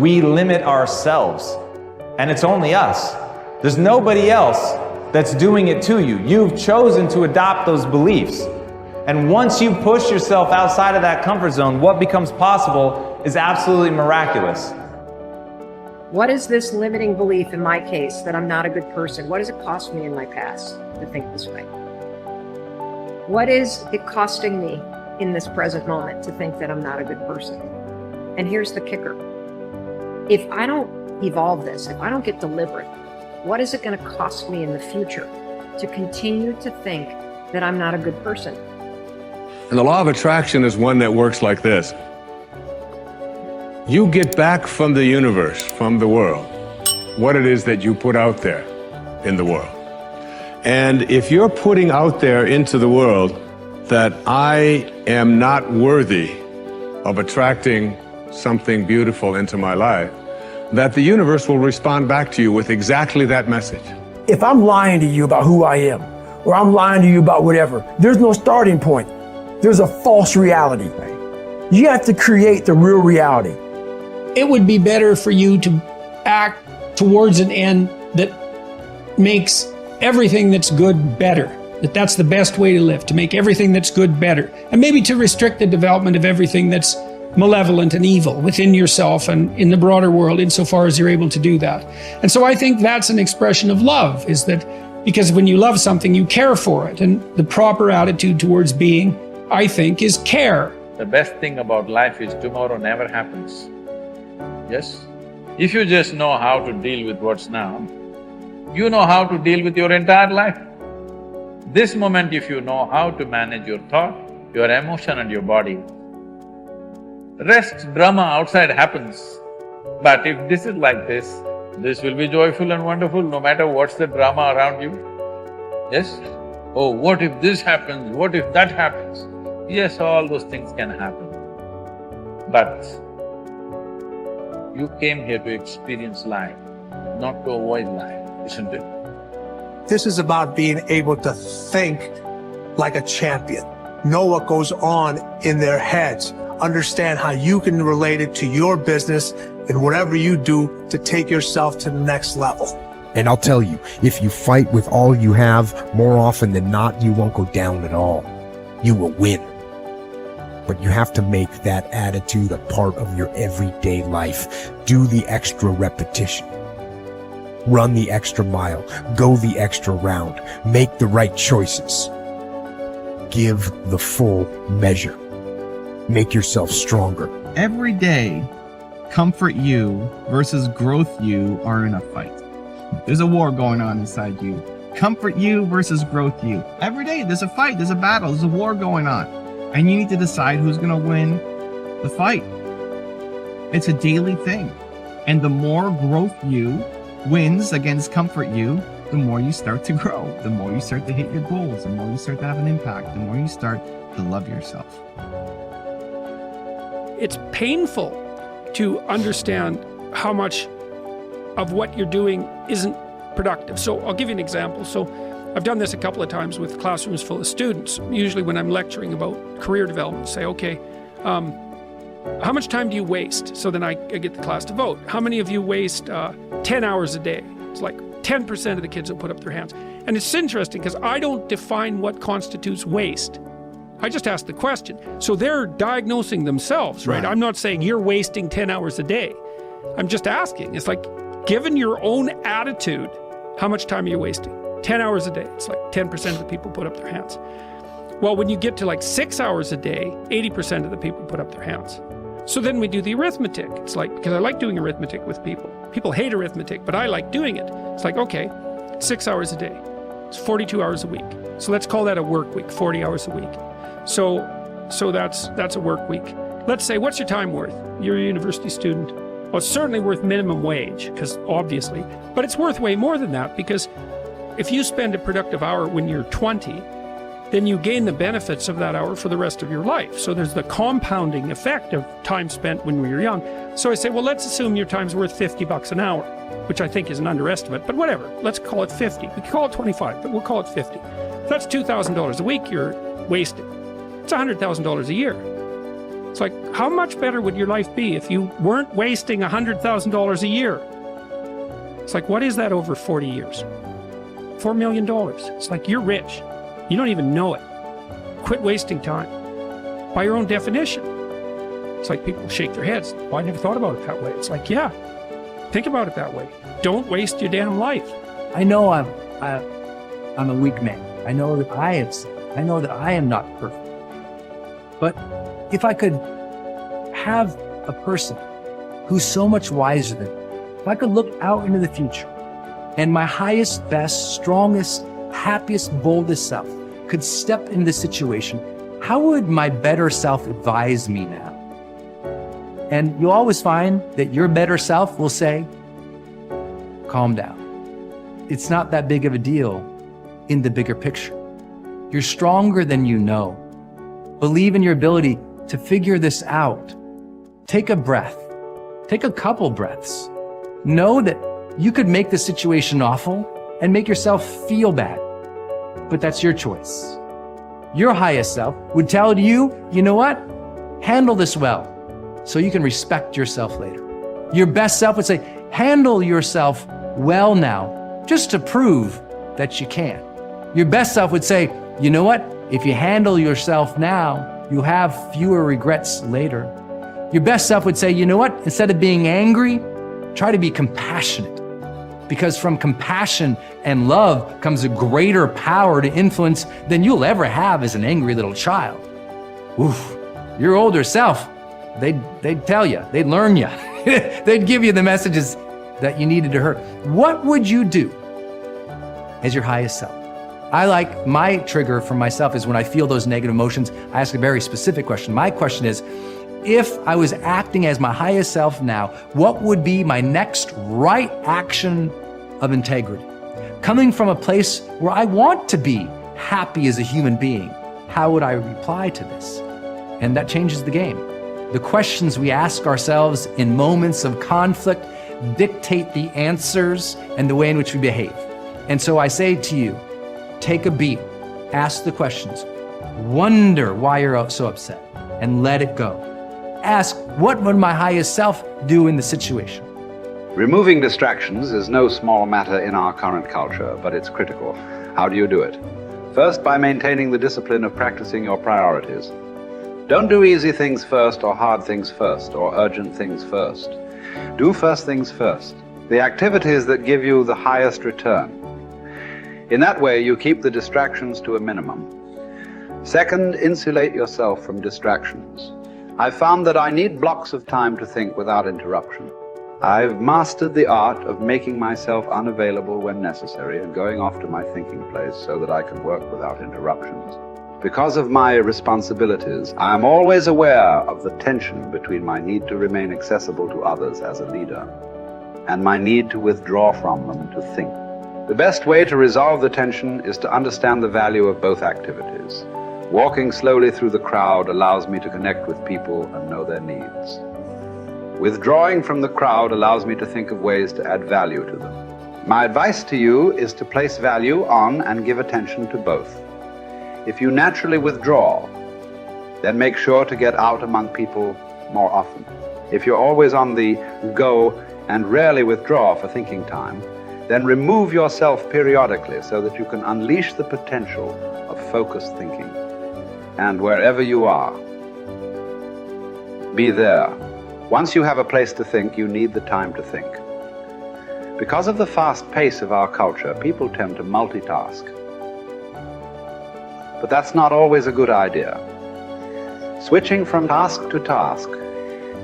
we limit ourselves. And it's only us. There's nobody else that's doing it to you. You've chosen to adopt those beliefs. And once you push yourself outside of that comfort zone, what becomes possible is absolutely miraculous. What is this limiting belief in my case that I'm not a good person? What does it cost me in my past to think this way? What is it costing me in this present moment to think that I'm not a good person? And here's the kicker. If I don't evolve this, if I don't get deliberate, what is it going to cost me in the future to continue to think that I'm not a good person? And the law of attraction is one that works like this. You get back from the universe, from the world, what it is that you put out there in the world. And if you're putting out there into the world that I am not worthy of attracting something beautiful into my life, that the universe will respond back to you with exactly that message. If I'm lying to you about who I am, or I'm lying to you about whatever, there's no starting point. There's a false reality. You have to create the real reality. It would be better for you to act towards an end that makes everything that's good better. That's the best way to live, to make everything that's good better. And maybe to restrict the development of everything that's malevolent and evil within yourself and in the broader world, insofar as you're able to do that. And so I think that's an expression of love, is that because when you love something, you care for it. And the proper attitude towards being, I think, is care. The best thing about life is tomorrow never happens. Yes? If you just know how to deal with what's now, you know how to deal with your entire life. This moment, if you know how to manage your thought, your emotion and your body, rest drama outside happens. But if this is like this will be joyful and wonderful no matter what's the drama around you. Yes? Oh, what if this happens, what if that happens? Yes, all those things can happen. But you came here to experience life, not to avoid life, isn't it? This is about being able to think like a champion, know what goes on in their heads, understand how you can relate it to your business and whatever you do to take yourself to the next level. And I'll tell you, if you fight with all you have, more often than not, you won't go down at all. You will win. But you have to make that attitude a part of your everyday life. Do the extra repetition. Run the extra mile. Go the extra round. Make the right choices. Give the full measure. Make yourself stronger. Every day, comfort you versus growth you are in a fight. There's a war going on inside you. Comfort you versus growth you. Every day there's a fight, there's a battle, there's a war going on. And you need to decide who's gonna win the fight. It's a daily thing. And the more growth you wins against comfort you, the more you start to grow, the more you start to hit your goals, the more you start to have an impact, the more you start to love yourself. It's painful to understand how much of what you're doing isn't productive. So I'll give you an example. So I've done this a couple of times with classrooms full of students. Usually when I'm lecturing about career development, say, okay, how much time do you waste? So then I get the class to vote. How many of you waste 10 hours a day? It's like 10% of the kids will put up their hands. And it's interesting because I don't define what constitutes waste. I just ask the question. So they're diagnosing themselves, right? I'm not saying you're wasting 10 hours a day. I'm just asking. It's like, given your own attitude, how much time are you wasting? 10 hours a day. It's like 10% of the people put up their hands. Well, when you get to like 6 hours a day, 80% of the people put up their hands. So then we do the arithmetic. It's like, because I like doing arithmetic with people. People hate arithmetic, but I like doing it. It's like, okay, 6 hours a day. It's 42 hours a week. So let's call that a work week, 40 hours a week. So that's a work week. Let's say, what's your time worth? You're a university student. Well, it's certainly worth minimum wage, because obviously, but it's worth way more than that, because if you spend a productive hour when you're 20, then you gain the benefits of that hour for the rest of your life. So there's the compounding effect of time spent when we were young. So I say, well, let's assume your time's worth $50 an hour, which I think is an underestimate, but whatever, let's call it 50. We can call it 25, but we'll call it 50. That's $2,000 a week you're wasting. It's $100,000 a year. It's like, how much better would your life be if you weren't wasting $100,000 a year? It's like, what is that over 40 years? $4 million. It's like, you're rich. You don't even know it. Quit wasting time. By your own definition. It's like people shake their heads. Well, I never thought about it that way. It's like, yeah, think about it that way. Don't waste your damn life. I know I'm a weak man. I know that I have sinned. I know that I am not perfect. But if I could have a person who's so much wiser than me, if I could look out into the future and my highest, best, strongest, happiest, boldest self could step into the situation, how would my better self advise me now? And you'll always find that your better self will say, calm down. It's not that big of a deal in the bigger picture. You're stronger than you know. Believe in your ability to figure this out. Take a breath. Take a couple breaths. Know that you could make the situation awful and make yourself feel bad, but that's your choice. Your highest self would tell you, you know what? Handle this well so you can respect yourself later. Your best self would say, handle yourself well now, just to prove that you can. Your best self would say, you know what? If you handle yourself now, you'll have fewer regrets later. Your best self would say, you know what? Instead of being angry, try to be compassionate. Because from compassion and love comes a greater power to influence than you'll ever have as an angry little child. Oof, your older self, they'd tell you, they'd learn you. They'd give you the messages that you needed to hear. What would you do as your highest self? I like my trigger for myself is when I feel those negative emotions, I ask a very specific question. My question is, if I was acting as my highest self now, what would be my next right action of integrity? Coming from a place where I want to be happy as a human being, how would I reply to this? And that changes the game. The questions we ask ourselves in moments of conflict dictate the answers and the way in which we behave. And so I say to you, take a beat, ask the questions, wonder why you're so upset, and let it go. Ask, what would my highest self do in the situation? Removing distractions is no small matter in our current culture, but it's critical. How do you do it? First, by maintaining the discipline of practicing your priorities. Don't do easy things first, or hard things first, or urgent things first. Do first things first, the activities that give you the highest return. In that way, you keep the distractions to a minimum. Second, insulate yourself from distractions. I've found that I need blocks of time to think without interruption. I've mastered the art of making myself unavailable when necessary and going off to my thinking place so that I can work without interruptions. Because of my responsibilities, I am always aware of the tension between my need to remain accessible to others as a leader and my need to withdraw from them to think. The best way to resolve the tension is to understand the value of both activities. Walking slowly through the crowd allows me to connect with people and know their needs. Withdrawing from the crowd allows me to think of ways to add value to them. My advice to you is to place value on and give attention to both. If you naturally withdraw, then make sure to get out among people more often. If you're always on the go and rarely withdraw for thinking time, then remove yourself periodically so that you can unleash the potential of focused thinking. And wherever you are, be there. Once you have a place to think, you need the time to think. Because of the fast pace of our culture, people tend to multitask. But that's not always a good idea. Switching from task to task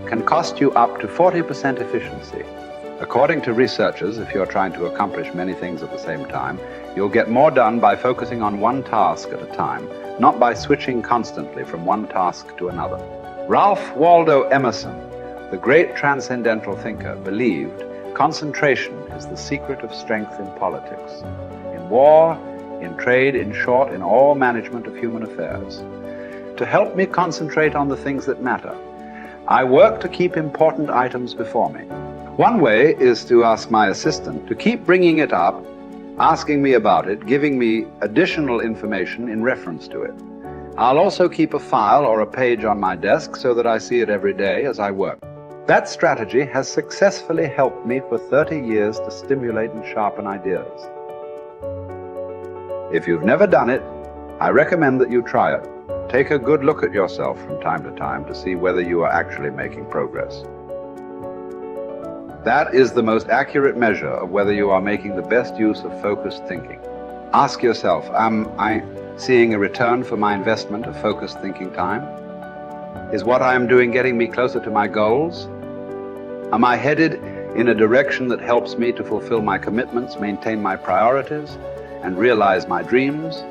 can cost you up to 40% efficiency. According to researchers, if you're trying to accomplish many things at the same time, you'll get more done by focusing on one task at a time, not by switching constantly from one task to another. Ralph Waldo Emerson, the great transcendental thinker, believed concentration is the secret of strength in politics, in war, in trade, in short, in all management of human affairs. To help me concentrate on the things that matter, I work to keep important items before me. One way is to ask my assistant to keep bringing it up, asking me about it, giving me additional information in reference to it. I'll also keep a file or a page on my desk so that I see it every day as I work. That strategy has successfully helped me for 30 years to stimulate and sharpen ideas. If you've never done it, I recommend that you try it. Take a good look at yourself from time to time to see whether you are actually making progress. That is the most accurate measure of whether you are making the best use of focused thinking. Ask yourself, am I seeing a return for my investment of focused thinking time? Is what I am doing getting me closer to my goals? Am I headed in a direction that helps me to fulfill my commitments, maintain my priorities, and realize my dreams?